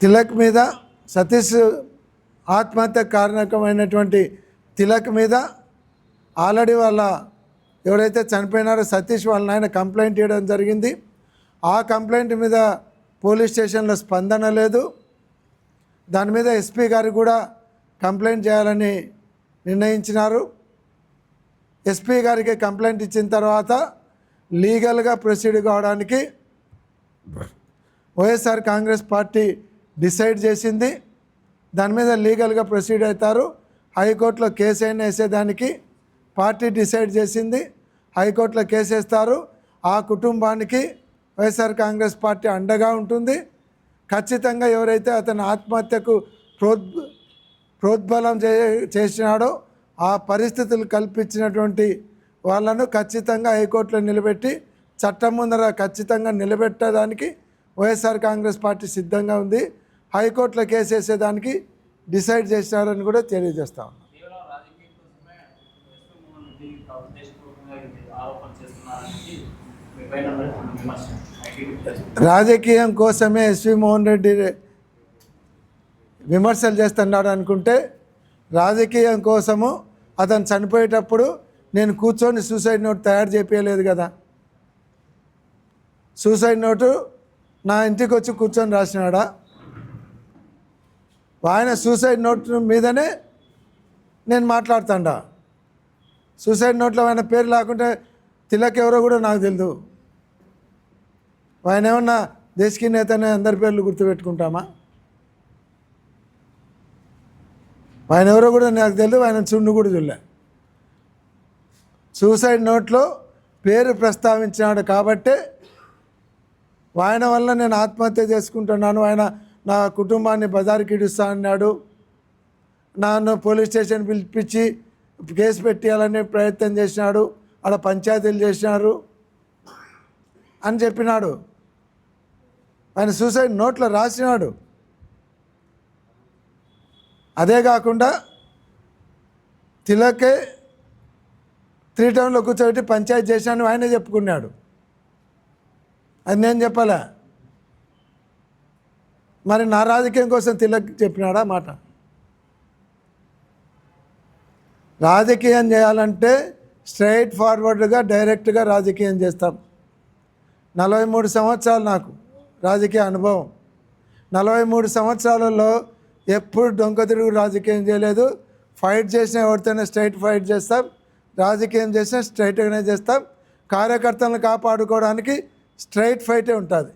తిలక్ మీద సతీష్ ఆత్మహత్య కారణకమైనటువంటి తిలక్ మీద ఆల్రెడీ వాళ్ళ ఎవరైతే చనిపోయినారో సతీష్ వాళ్ళ నాయన కంప్లైంట్ ఇవ్వడం జరిగింది. ఆ కంప్లైంట్ మీద పోలీస్ స్టేషన్లో స్పందన లేదు. దాని మీద ఎస్పీ గారు కూడా కంప్లైంట్ చేయాలని నిర్ణయించినారు. ఎస్పీ గారికి కంప్లైంట్ ఇచ్చిన తర్వాత లీగల్గా ప్రొసీడ్ కావడానికి వైఎస్ఆర్ కాంగ్రెస్ పార్టీ డిసైడ్ చేసింది. దాని మీద లీగల్గా ప్రొసీడ్ అవుతారు. హైకోర్టులో కేసు అయినా వేసేదానికి పార్టీ డిసైడ్ చేసింది. హైకోర్టులో కేసు వేస్తారు. ఆ కుటుంబానికి వైఎస్ఆర్ కాంగ్రెస్ పార్టీ అండగా ఉంటుంది. ఖచ్చితంగా ఎవరైతే అతని ఆత్మహత్యకు ప్రోద్బలం చేసినాడో ఆ పరిస్థితులు కల్పించినటువంటి వాళ్ళను ఖచ్చితంగా హైకోర్టులో నిలబెట్టి చట్టం ముందర ఖచ్చితంగా నిలబెట్టడానికి వైఎస్ఆర్ కాంగ్రెస్ పార్టీ సిద్ధంగా ఉంది. హైకోర్టులో కేసు వేసేదానికి డిసైడ్ చేసినారని కూడా తెలియజేస్తా ఉన్నాం. రాజకీయం కోసమే ఎస్వి మోహన్ రెడ్డి విమర్శలు చేస్తున్నాడు అనుకుంటే, రాజకీయం కోసము అతను చనిపోయేటప్పుడు నేను కూర్చొని సూసైడ్ నోట్ తయారు చేయలేదు కదా. సూసైడ్ నోటు నా ఇంటికి వచ్చి కూర్చొని రాసినాడా? ఆయన సూసైడ్ నోట్ మీదనే నేను మాట్లాడుతాడా. సూసైడ్ నోట్లో ఆయన పేరు లేకుంటే తిలక్ ఎవరో కూడా నాకు తెలియదు. ఆయన ఏమన్నా దేశకి నేతనే అందరి పేర్లు గుర్తుపెట్టుకుంటామా? ఆయన ఎవరో కూడా నాకు తెలియదు. ఆయన చుండు కూడా చూడలే. సూసైడ్ నోట్లో పేరు ప్రస్తావించినాడు కాబట్టే ఆయన వల్ల నేను ఆత్మహత్య చేసుకుంటున్నాను, ఆయన నా కుటుంబాన్ని బజారుకి ఇడుస్తా అన్నాడు, నన్ను పోలీస్ స్టేషన్ పిలిపించి కేసు పెట్టేయాలనే ప్రయత్నం చేసినాడు, ఆడ పంచాయతీలు చేసినారు అని చెప్పినాడు. ఆయన సూసైడ్ నోట్లో రాసినాడు. అదే కాకుండా తిలకే 3 టౌన్లో కూర్చోబెట్టి పంచాయతీ చేశాను ఆయనే చెప్పుకున్నాడు. అది నేను చెప్పాలా? మరి నా రాజకీయం కోసం తిలక్ చెప్పినాడా మాట? రాజకీయం చేయాలంటే స్ట్రైట్ ఫార్వర్డ్గా డైరెక్ట్గా రాజకీయం చేస్తాం. 43 సంవత్సరాలు నాకు రాజకీయ అనుభవం. 43 సంవత్సరాలలో ఎప్పుడు డొంక తిరుగు రాజకీయం చేయలేదు. ఫైట్ చేసిన ఎవరితోనే స్ట్రైట్ ఫైట్ చేస్తాం, రాజకీయం చేసినా స్ట్రైట్గానే చేస్తాం. కార్యకర్తలను కాపాడుకోవడానికి స్ట్రైట్ ఫైటే ఉంటుంది.